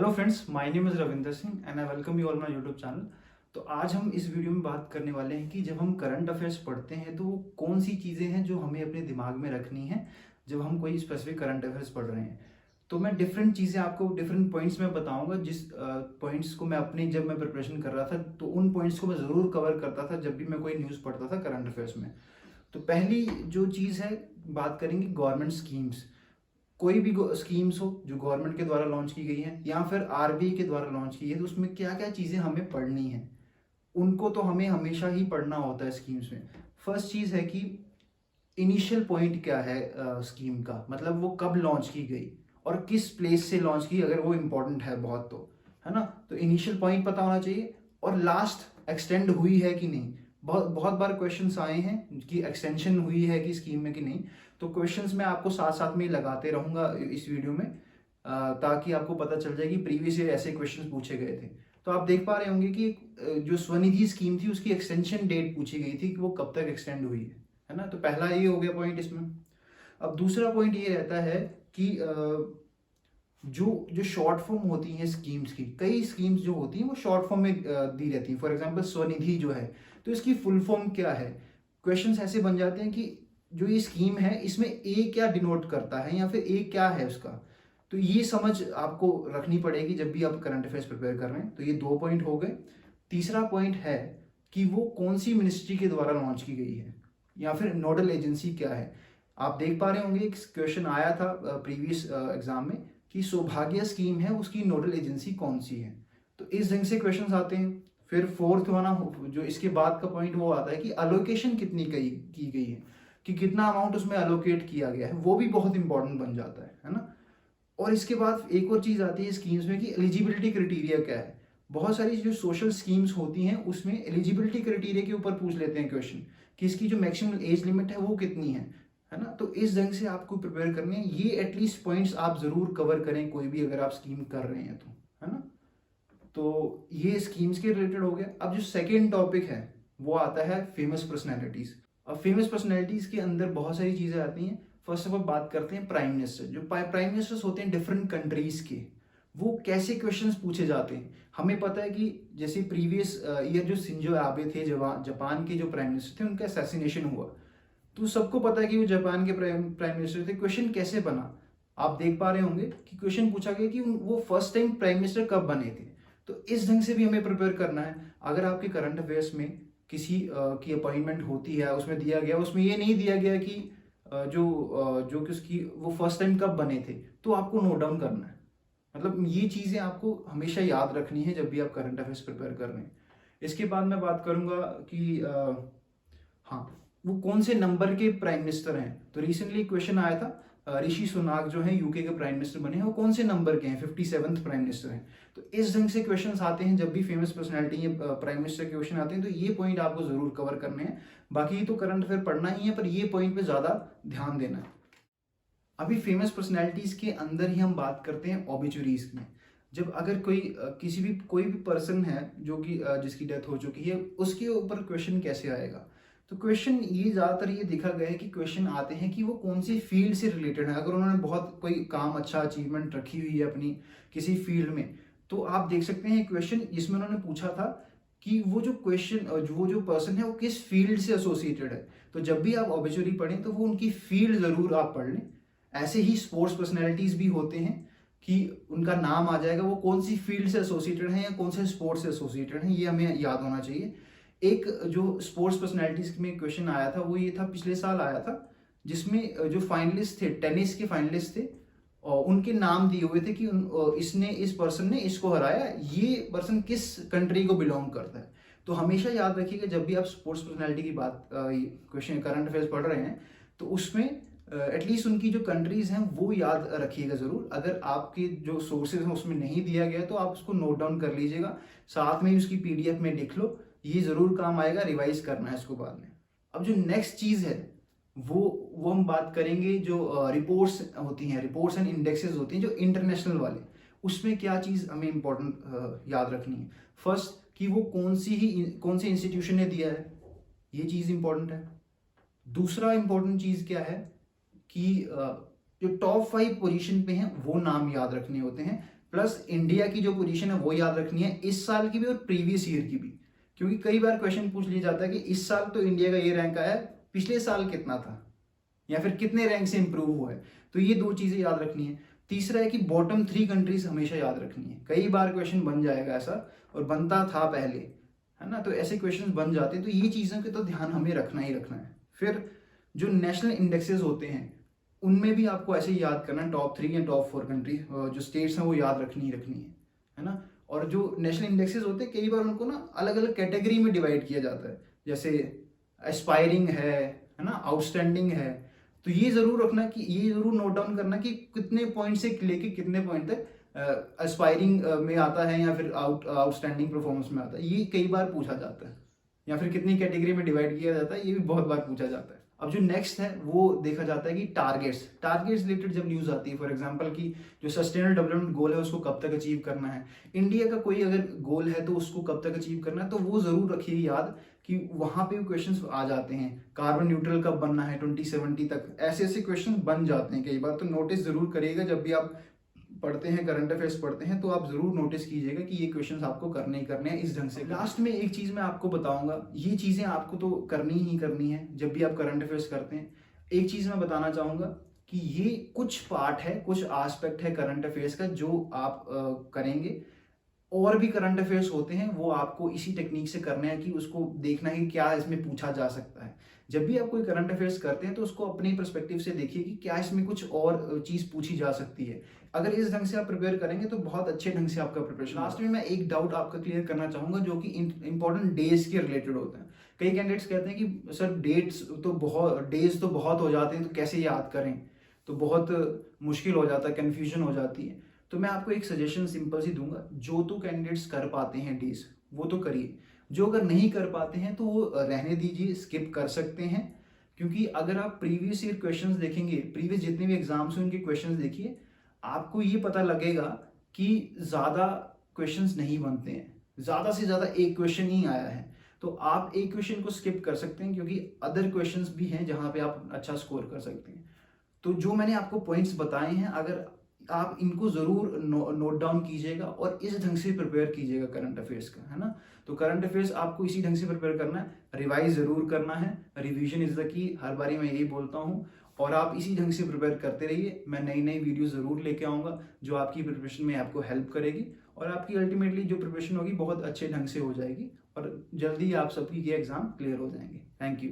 Hello friends, my name is Ravinder Singh and I welcome you all my YouTube channel. तो आज हम इस video में बात करने वाले हैं कि जब हम करंट अफेयर्स पढ़ते हैं तो वो कौन सी चीज़ें हैं जो हमें अपने दिमाग में रखनी है जब हम कोई स्पेसिफिक करंट अफेयर्स पढ़ रहे हैं। तो मैं डिफरेंट चीज़ें आपको डिफरेंट पॉइंट्स में बताऊंगा, जिस पॉइंट्स को मैं अपनी जब मैं प्रिपरेशन कर रहा था तो उन पॉइंट्स को मैं ज़रूर कवर करता था जब भी मैं कोई न्यूज़ पढ़ता था करंट अफेयर्स में। तो पहली जो चीज़ है, बात करेंगे गवर्नमेंट स्कीम्स। कोई भी स्कीम्स हो जो गवर्नमेंट के द्वारा लॉन्च की गई है या फिर आरबीआई के द्वारा लॉन्च की है, तो उसमें क्या क्या चीज़ें हमें पढ़नी है, उनको तो हमें हमेशा ही पढ़ना होता है स्कीम्स में। फर्स्ट चीज़ है कि इनिशियल पॉइंट क्या है स्कीम का, मतलब वो कब लॉन्च की गई और किस प्लेस से लॉन्च की, अगर वो इम्पोर्टेंट है बहुत तो, है ना। तो इनिशियल पॉइंट पता होना चाहिए और लास्ट एक्सटेंड हुई है कि नहीं। बहुत बहुत बार क्वेश्चंस आए हैं कि एक्सटेंशन हुई है कि स्कीम में कि नहीं। तो क्वेश्चंस मैं आपको साथ साथ में लगाते रहूंगा इस वीडियो में, ताकि आपको पता चल जाए कि प्रीवियस ईयर ऐसे क्वेश्चंस पूछे गए थे। तो आप देख पा रहे होंगे कि जो स्वनिधि स्कीम थी उसकी एक्सटेंशन डेट पूछी गई थी कि वो कब तक एक्सटेंड हुई है ना। तो पहला ये हो गया पॉइंट इसमें। अब दूसरा पॉइंट ये रहता है कि जो जो शॉर्ट फॉर्म होती हैं स्कीम्स की, कई स्कीम्स जो होती हैं वो शॉर्ट फॉर्म में दी रहती हैं। फॉर एग्जांपल स्वनिधि जो है, तो इसकी फुल फॉर्म क्या है। क्वेश्चंस ऐसे बन जाते हैं कि जो ये स्कीम है इसमें ए क्या डिनोट करता है या फिर ए क्या है उसका। तो ये समझ आपको रखनी पड़ेगी जब भी आप करंट अफेयर्स प्रिपेयर कर रहे हैं। तो ये दो पॉइंट हो गए। तीसरा पॉइंट है कि वो कौन सी मिनिस्ट्री के द्वारा लॉन्च की गई है या फिर नोडल एजेंसी क्या है। आप देख पा रहे होंगे एक क्वेश्चन आया था प्रीवियस एग्जाम में कि सौभाग्य स्कीम है उसकी नोडल एजेंसी कौन सी है। तो इस ढंग से क्वेश्चंस आते हैं। फिर फोर्थ वाला जो इसके बाद का पॉइंट वो आता है कि अलोकेशन कितनी की गई है, कि कितना अमाउंट उसमें अलोकेट किया गया है, वो भी बहुत इंपॉर्टेंट बन जाता है ना। और इसके बाद एक और चीज आती है स्कीम्स में कि एलिजिबिलिटी क्राइटेरिया क्या है। बहुत सारी जो सोशल स्कीम्स होती हैं उसमें एलिजिबिलिटी क्राइटेरिया के ऊपर पूछ लेते हैं क्वेश्चन कि इसकी जो मैक्सिमम एज लिमिट है वो कितनी है ना। तो इस ढंग से आपको प्रिपेयर करने हैं। ये एटलीस्ट पॉइंट्स आप जरूर कवर करें कोई भी अगर आप स्कीम कर रहे हैं तो, है ना। तो ये स्कीम्स के रिलेटेड हो गया। अब जो सेकेंड टॉपिक है वो आता है फेमस पर्सनैलिटीज। अब फेमस पर्सनैलिटीज के अंदर बहुत सारी चीजें आती हैं। फर्स्ट ऑफ ऑल बात करते हैं प्राइम मिनिस्टर। जो प्राइम मिनिस्टर्स होते हैं डिफरेंट कंट्रीज के, वो कैसे क्वेश्चंस पूछे जाते हैं। हमें पता है कि जैसे प्रीवियस ईयर जो शिंजो आबे थे, जापान के जो प्राइम मिनिस्टर थे, उनका असैसिनेशन हुआ। तो सबको पता है कि वो जापान के प्राइम मिनिस्टर थे। क्वेश्चन कैसे बना, आप देख पा रहे होंगे कि क्वेश्चन पूछा गया कि वो फर्स्ट टाइम प्राइम मिनिस्टर कब बने थे। तो इस ढंग से भी हमें प्रिपेयर करना है। अगर आपके करंट अफेयर्स में किसी की अपॉइंटमेंट होती है, उसमें दिया गया, उसमें ये नहीं दिया गया कि जो कि उसकी वो फर्स्ट टाइम कब बने थे, तो आपको नोट डाउन करना है। मतलब ये चीज़ें आपको हमेशा याद रखनी है जब भी आप करंट अफेयर्स प्रिपेयर कर रहे हैं। इसके बाद मैं बात करूंगा कि हाँ, वो कौन से नंबर के प्राइम मिनिस्टर हैं। तो रिसेंटली क्वेश्चन आया था, ऋषि सुनाक जो है यूके के प्राइम मिनिस्टर बने हैं, वो कौन से नंबर के हैं, 57th प्राइम मिनिस्टर हैं। तो इस ढंग से क्वेश्चंस आते हैं जब भी फेमस पर्सनैलिटी प्राइम मिनिस्टर के क्वेश्चन आते हैं। तो ये पॉइंट आपको जरूर कवर करने हैं। बाकी तो करंट अफेयर पढ़ना ही है, पर ये पॉइंट पे ज्यादा ध्यान देना है। अभी फेमस पर्सनैलिटीज के अंदर ही हम बात करते हैं ऑबिचुरीज में। जब अगर कोई भी पर्सन है जो कि जिसकी डेथ हो चुकी है, उसके ऊपर क्वेश्चन कैसे आएगा। तो क्वेश्चन ये ज्यादातर ये देखा गया है कि क्वेश्चन आते हैं कि वो कौन सी फील्ड से रिलेटेड है। अगर उन्होंने बहुत कोई काम अच्छा अचीवमेंट रखी हुई है अपनी किसी फील्ड में, तो आप देख सकते हैं क्वेश्चन जिसमें उन्होंने पूछा था कि वो जो पर्सन है वो किस फील्ड से एसोसिएटेड है। तो जब भी आप ऑबिचुरी पढ़ें तो वो उनकी फील्ड जरूर आप पढ़ लें। ऐसे ही स्पोर्ट्स पर्सनैलिटीज भी होते हैं कि उनका नाम आ जाएगा वो कौन सी फील्ड से एसोसिएटेड है या कौन से स्पोर्ट्स से एसोसिएटेड है, ये हमें याद होना चाहिए। एक जो स्पोर्ट्स पर्सनैलिटीज में क्वेश्चन आया था वो ये था, पिछले साल आया था, जिसमें जो फाइनलिस्ट थे, टेनिस के फाइनलिस्ट थे, और उनके नाम दिए हुए थे कि इस पर्सन ने इसको हराया, ये पर्सन किस कंट्री को बिलोंग करता है। तो हमेशा याद रखिएगा जब भी आप स्पोर्ट्स पर्सनैलिटी की बात क्वेश्चन करंट अफेयर्स पढ़ रहे हैं, तो उसमें एटलीस्ट उनकी जो कंट्रीज हैं वो याद रखिएगा जरूर। अगर आपके जो सोर्सेज हैं उसमें नहीं दिया गया तो आप उसको नोट डाउन कर लीजिएगा, साथ में ही उसकी पीडीएफ में लिख लो, ये जरूर काम आएगा। रिवाइज करना है इसको बाद में। अब जो नेक्स्ट चीज है वो हम बात करेंगे, जो रिपोर्ट्स होती हैं, रिपोर्ट्स एंड इंडेक्सेस होती हैं जो इंटरनेशनल वाले, उसमें क्या चीज हमें इंपॉर्टेंट याद रखनी है। फर्स्ट कि वो कौन से इंस्टीट्यूशन ने दिया है, ये चीज इंपॉर्टेंट है। दूसरा इंपॉर्टेंट चीज क्या है कि जो टॉप 5 पोजीशन पे हैं वो नाम याद रखने होते हैं, प्लस इंडिया की जो पोजीशन है वो याद रखनी है, इस साल की भी और प्रीवियस ईयर की भी, क्योंकि कई बार क्वेश्चन पूछ लिया जाता है कि इस साल तो इंडिया का ये रैंक आया, पिछले साल कितना था या फिर कितने रैंक से इंप्रूव हुआ है। तो ये दो चीजें याद रखनी है। तीसरा है कि बॉटम 3 कंट्रीज हमेशा याद रखनी है। कई बार क्वेश्चन बन जाएगा ऐसा, और बनता था पहले, है ना, तो ऐसे क्वेश्चन बन जाते हैं। तो ये चीज़ों के तो ध्यान हमें रखना ही रखना है। फिर जो नेशनल इंडेक्सेस होते हैं उनमें भी आपको ऐसे ही याद करना है, टॉप 3 या टॉप 4 कंट्री जो स्टेट्स हैं वो याद रखनी ही रखनी है ना। और जो नेशनल इंडेक्सेस होते हैं कई बार उनको ना अलग अलग कैटेगरी में डिवाइड किया जाता है, जैसे एस्पायरिंग है ना, आउटस्टैंडिंग है। तो ये जरूर रखना कि ये जरूर नोट डाउन करना कि कितने पॉइंट से लेके कितने पॉइंट तक एस्पायरिंग में आता है या फिर आउटस्टैंडिंग परफॉर्मेंस में आता है, ये कई बार पूछा जाता है। या फिर कितनी कैटेगरी में डिवाइड किया जाता है, ये भी बहुत बार पूछा जाता है। अब जो नेक्स्ट है वो देखा जाता है कि टारगेट्स रिलेटेड जब न्यूज आती है, फॉर एग्जांपल कि जो सस्टेनेबल डेवलपमेंट गोल है उसको कब तक अचीव करना है, इंडिया का कोई अगर गोल है तो उसको कब तक अचीव करना है, तो वो जरूर रखिए याद कि वहां पे क्वेश्चंस आ जाते हैं। कार्बन न्यूट्रल कब बनना है 2070 तक, ऐसे ऐसे क्वेश्चन बन जाते हैं कई बार। तो नोटिस जरूर करिएगा जब भी आप पढ़ते हैं, करंट अफेयर्स पढ़ते हैं, तो आप जरूर नोटिस कीजिएगा कि ये क्वेश्चंस आपको करने ही करने हैं इस ढंग से। लास्ट में एक चीज मैं आपको बताऊंगा, ये चीजें आपको तो करनी ही करनी है जब भी आप करंट अफेयर्स करते हैं। एक चीज मैं बताना चाहूंगा कि ये कुछ पार्ट है, कुछ एस्पेक्ट है करंट अफेयर्स का जो आप करेंगे। और भी करंट अफेयर्स होते हैं वो आपको इसी टेक्निक से करने हैं कि उसको देखना है कि क्या इसमें पूछा जा सकता है। जब भी आप कोई करंट अफेयर्स करते हैं तो उसको अपने पर्सपेक्टिव से देखिए कि क्या इसमें कुछ और चीज पूछी जा सकती है। अगर इस ढंग से आप प्रिपेयर करेंगे तो बहुत अच्छे ढंग से आपका प्रिपरेशन। लास्ट में मैं एक डाउट आपका क्लियर करना चाहूंगा जो कि इंपॉर्टेंट डेज के रिलेटेड होता है। कई कैंडिडेट्स कहते हैं कि सर डेज तो बहुत हो जाते हैं, तो कैसे याद करें, तो बहुत मुश्किल हो जाता है, कन्फ्यूजन हो जाती है। तो मैं आपको एक सजेशन सिंपल सी दूंगा, जो तो कैंडिडेट्स कर पाते हैं डेज वो तो करिए, जो अगर नहीं कर पाते हैं तो वो रहने दीजिए, स्किप कर सकते हैं। क्योंकि अगर आप प्रीवियस ईयर क्वेश्चंस देखेंगे, प्रीवियस जितने भी एग्जाम्स हैं उनके क्वेश्चंस देखिए, आपको ये पता लगेगा कि ज्यादा क्वेश्चंस नहीं बनते हैं, ज्यादा से ज्यादा एक क्वेश्चन ही आया है। तो आप एक क्वेश्चन को स्किप कर सकते हैं क्योंकि अदर क्वेश्चंस भी हैं जहां पे आप अच्छा स्कोर कर सकते हैं। तो जो मैंने आपको पॉइंट्स बताए हैं, अगर आप इनको जरूर नोट डाउन कीजिएगा और इस ढंग से प्रिपेयर कीजिएगा करंट अफेयर्स का, है ना। तो करंट अफेयर्स आपको इसी ढंग से प्रिपेयर करना है, रिवाइज जरूर करना है, रिवीजन इज द की, हर बारी मैं यही बोलता हूँ। और आप इसी ढंग से प्रिपेयर करते रहिए, मैं नई नई वीडियो जरूर लेके आऊंगा जो आपकी प्रिपरेशन में आपको हेल्प करेगी, और आपकी अल्टीमेटली जो प्रिपरेशन होगी बहुत अच्छे ढंग से हो जाएगी, और जल्दी आप सबकी ये एग्जाम क्लियर हो जाएंगे। Thank you.